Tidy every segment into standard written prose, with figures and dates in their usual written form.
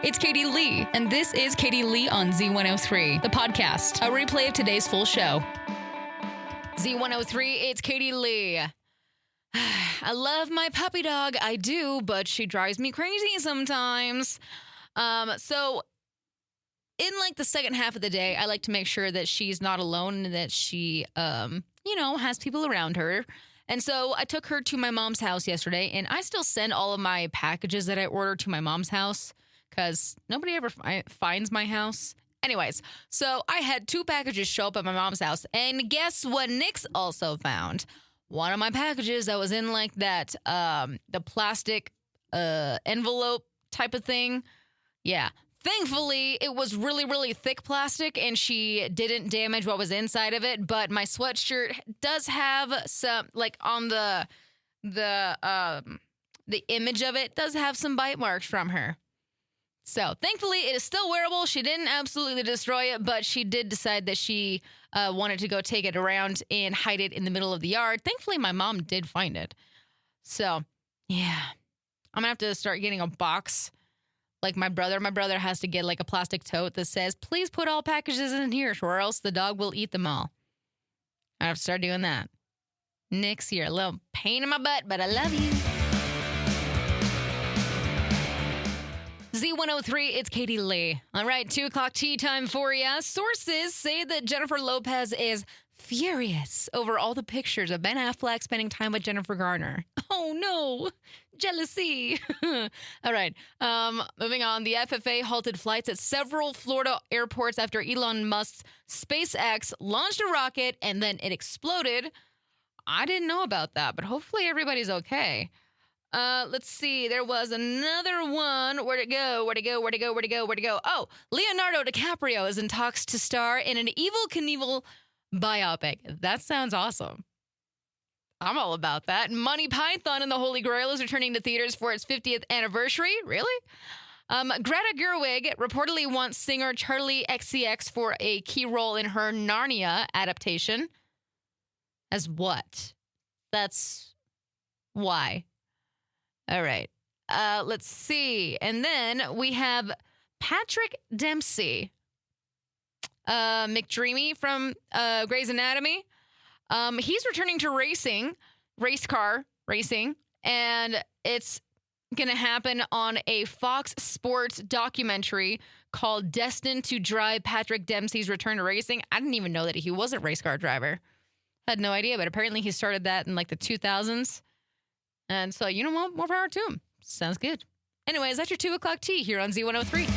It's Katie Lee, and this is Katie Lee on Z103, the podcast, a replay of today's full show. Z103, it's Katie Lee. I love my puppy dog, I do, but she drives me crazy sometimes. So in like the second half of the day, I like to make sure that she's not alone and that she, has people around her. And so I took her to my mom's house yesterday, and I still send all of my packages that I order to my mom's house because nobody ever finds my house. Anyways, so I had 2 packages show up at my mom's house, and guess what Nix also found? One of my packages that was in like that, the plastic envelope type of thing. Yeah. Thankfully, it was really, really thick plastic, and she didn't damage what was inside of it. But my sweatshirt does have some, like on the image of it, does have some bite marks from her. So thankfully, it is still wearable. She didn't absolutely destroy it, but she did decide that she wanted to go take it around and hide it in the middle of the yard. Thankfully, my mom did find it. So, yeah. I'm going to have to start getting a box like my brother. My brother has to get like a plastic tote that says, please put all packages in here or else the dog will eat them all. I have to start doing that. Nix, you're a little pain in my butt, but I love you. Z103, it's Katie Lee. All right, 2 o'clock tea time for you. Sources say that Jennifer Lopez is furious over all the pictures of Ben Affleck spending time with Jennifer Garner. Oh, no. Jealousy. All right. Moving on. The FAA halted flights at several Florida airports after Elon Musk's SpaceX launched a rocket and then it exploded. I didn't know about that, but hopefully everybody's okay. Let's see. There was another one. Where'd it go? Oh, Leonardo DiCaprio is in talks to star in an Evel Knievel biopic. That sounds awesome. I'm all about that. Monty Python and the Holy Grail is returning to theaters for its 50th anniversary. Really? Greta Gerwig reportedly wants singer Charlie XCX for a key role in her Narnia adaptation. As what? That's why. All right. Let's see. And then we have Patrick Dempsey, McDreamy from Grey's Anatomy. He's returning to race car racing, and it's going to happen on a Fox Sports documentary called Destined to Drive Patrick Dempsey's Return to Racing. I didn't even know that he was a race car driver. Had no idea, but apparently he started that in like the 2000s. And so, you know what? More power to him. Sounds good. Anyways, that's your 2 o'clock tea here on Z103.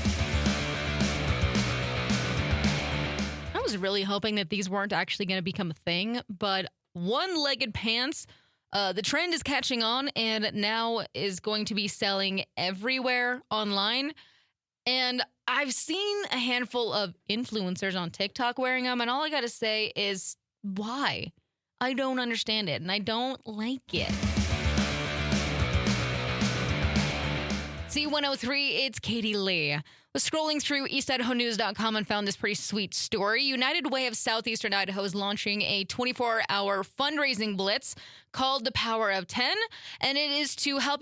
I was really hoping that these weren't actually going to become a thing, but one-legged pants, the trend is catching on and now is going to be selling everywhere online. And I've seen a handful of influencers on TikTok wearing them, and all I got to say is, why? I don't understand it, and I don't like it. Z103, it's Katie Lee. Was scrolling through eastidahonews.com and found this pretty sweet story. United Way of Southeastern Idaho is launching a 24-hour fundraising blitz called The Power of 10, and it is to help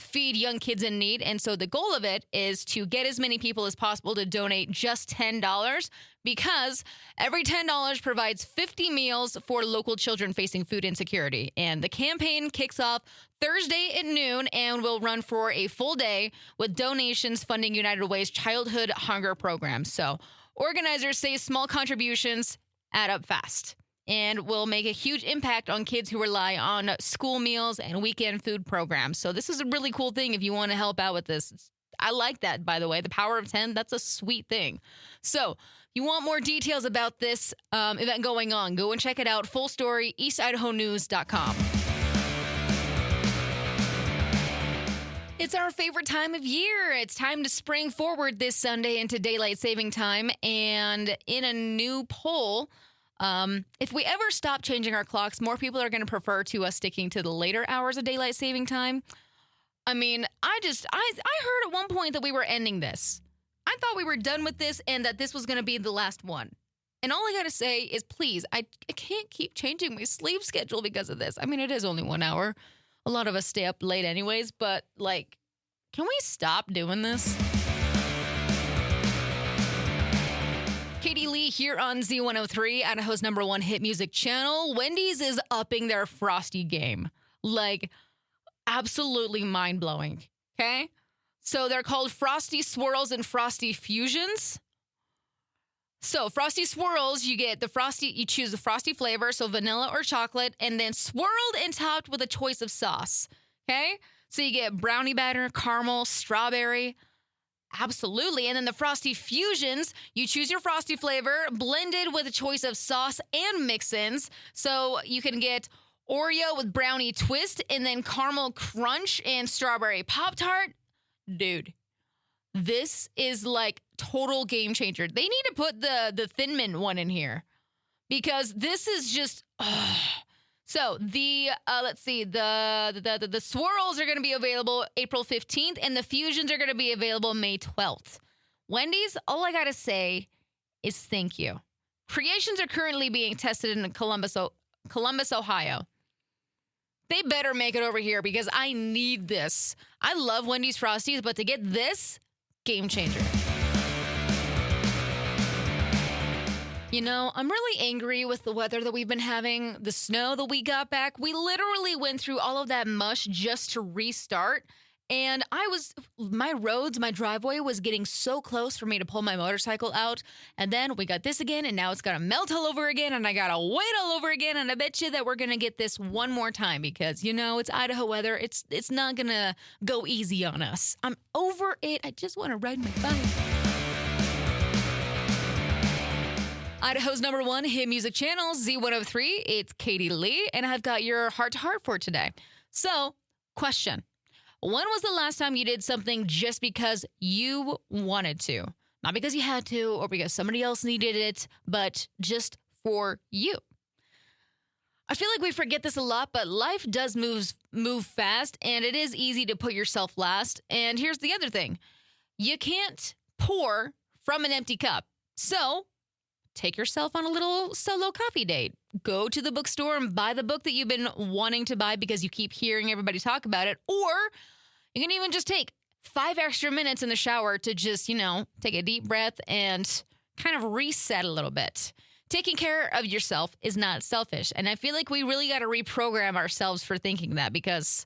feed young kids in need. And so the goal of it is to get as many people as possible to donate just $10, because every $10 provides 50 meals for local children facing food insecurity. And the campaign kicks off Thursday at noon and will run for a full day with donations funding United Way's childhood hunger program. So organizers say small contributions add up fast and will make a huge impact on kids who rely on school meals and weekend food programs. So this is a really cool thing if you want to help out with this. I like that, by the way. The Power of 10, that's a sweet thing. So if you want more details about this event going on, go and check it out. Full story, eastidahonews.com. It's our favorite time of year. It's time to spring forward this Sunday into daylight saving time. And in a new poll, if we ever stop changing our clocks, more people are going to prefer to us sticking to the later hours of daylight saving time. I mean, I heard at one point that we were ending this. I thought we were done with this and that this was going to be the last one. And all I got to say is, please, I can't keep changing my sleep schedule because of this. I mean, it is only 1 hour. A lot of us stay up late anyways, but, like, can we stop doing this? Katie Lee here on Z103, Idaho's #1 hit music channel. Wendy's is upping their Frosty game. Like, absolutely mind-blowing, okay? So they're called Frosty Swirls and Frosty Fusions. So Frosty Swirls, you choose the Frosty flavor, so vanilla or chocolate, and then swirled and topped with a choice of sauce, okay? So you get brownie batter, caramel, strawberry. Absolutely. And then the Frosty Fusions, you choose your Frosty flavor, blended with a choice of sauce and mix-ins. So you can get Oreo with brownie twist, and then caramel crunch and strawberry Pop-Tart. Dude, this is like total game changer. They need to put the Thin Mint one in here because this is just... So the the swirls are going to be available April 15th, and the fusions are going to be available May 12th. Wendy's, all I got to say is thank you. Creations are currently being tested in Columbus, Ohio. They better make it over here because I need this. I love Wendy's Frosties, but to get this, game changer. You know, I'm really angry with the weather that we've been having, the snow that we got back. We literally went through all of that mush just to restart. And my driveway was getting so close for me to pull my motorcycle out. And then we got this again, and now it's got to melt all over again, and I got to wait all over again. And I bet you that we're going to get this one more time because, you know, it's Idaho weather. It's not going to go easy on us. I'm over it. I just want to ride my bike. Idaho's #1 hit music channel, Z103. It's Katie Lee, and I've got your heart-to-heart for today. So, question. When was the last time you did something just because you wanted to? Not because you had to or because somebody else needed it, but just for you. I feel like we forget this a lot, but life does move fast, and it is easy to put yourself last. And here's the other thing. You can't pour from an empty cup. So, take yourself on a little solo coffee date. Go to the bookstore and buy the book that you've been wanting to buy because you keep hearing everybody talk about it. Or you can even just take 5 extra minutes in the shower to just, take a deep breath and kind of reset a little bit. Taking care of yourself is not selfish. And I feel like we really got to reprogram ourselves for thinking that because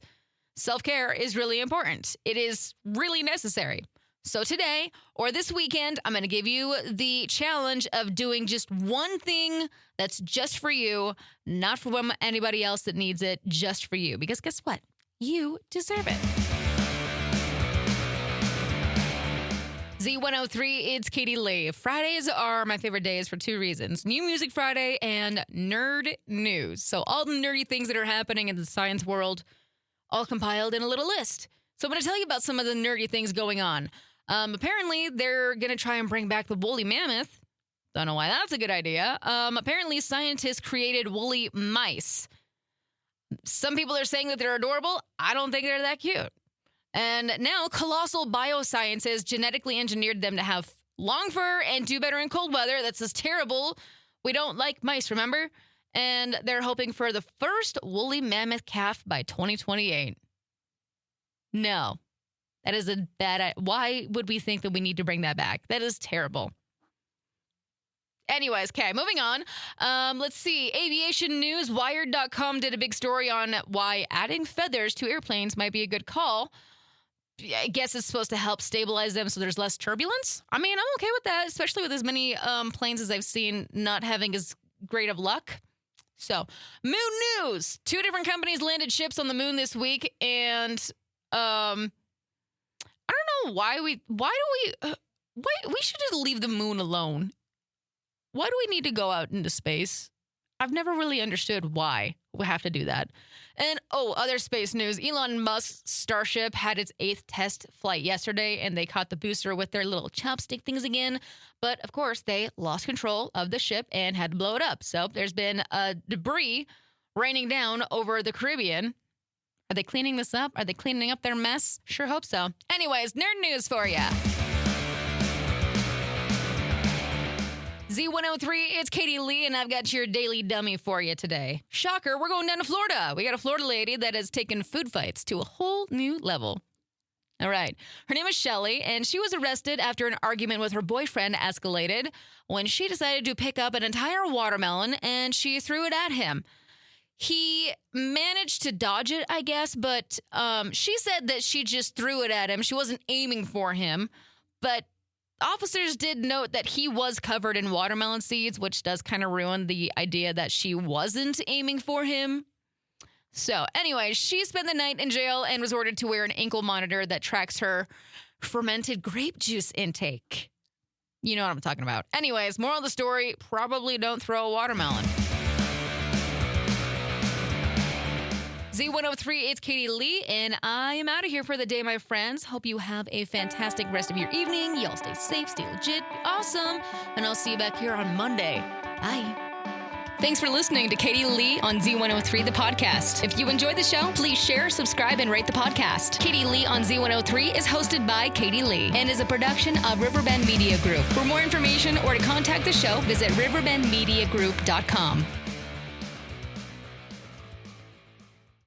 self-care is really important. It is really necessary. So today or this weekend, I'm going to give you the challenge of doing just one thing that's just for you, not for anybody else that needs it, just for you. Because guess what? You deserve it. Z103, it's Katie Lee. Fridays are my favorite days for 2 reasons. New Music Friday and Nerd News. So all the nerdy things that are happening in the science world, all compiled in a little list. So I'm going to tell you about some of the nerdy things going on. Apparently, they're going to try and bring back the woolly mammoth. Don't know why that's a good idea. Apparently, scientists created woolly mice. Some people are saying that they're adorable. I don't think they're that cute. And now, Colossal Biosciences genetically engineered them to have long fur and do better in cold weather. That's just terrible. We don't like mice, remember? And they're hoping for the first woolly mammoth calf by 2028. No. That is a bad idea. Why would we think that we need to bring that back? That is terrible. Anyways, okay, moving on. Let's see. Aviation news. Wired.com did a big story on why adding feathers to airplanes might be a good call. I guess it's supposed to help stabilize them so there's less turbulence. I mean, I'm okay with that, especially with as many planes as I've seen not having as great of luck. So, moon news. 2 different companies landed ships on the moon this week, and I don't know why we should just leave the moon alone. Why do we need to go out into space? I've never really understood why we have to do that. And, other space news. Elon Musk's Starship had its 8th test flight yesterday, and they caught the booster with their little chopstick things again. But, of course, they lost control of the ship and had to blow it up. So there's been debris raining down over the Caribbean. Are they cleaning this up? Are they cleaning up their mess? Sure hope so. Anyways, nerd news for ya. Z103, it's Katie Lee, and I've got your daily dummy for you today. Shocker, we're going down to Florida. We got a Florida lady that has taken food fights to a whole new level. All right. Her name is Shelly, and she was arrested after an argument with her boyfriend escalated when she decided to pick up an entire watermelon and she threw it at him. He managed to dodge it, I guess, but she said that she just threw it at him. She wasn't aiming for him, but officers did note that he was covered in watermelon seeds, which does kind of ruin the idea that she wasn't aiming for him. So anyway, she spent the night in jail and was ordered to wear an ankle monitor that tracks her fermented grape juice intake. You know what I'm talking about. Anyways, moral of the story, probably don't throw a watermelon. Z103, it's Katie Lee, and I am out of here for the day, my friends. Hope you have a fantastic rest of your evening. Y'all stay safe, stay legit, be awesome, and I'll see you back here on Monday. Bye. Thanks for listening to Katie Lee on Z103, the podcast. If you enjoyed the show, please share, subscribe, and rate the podcast. Katie Lee on Z103 is hosted by Katie Lee and is a production of Riverbend Media Group. For more information or to contact the show, visit riverbendmediagroup.com.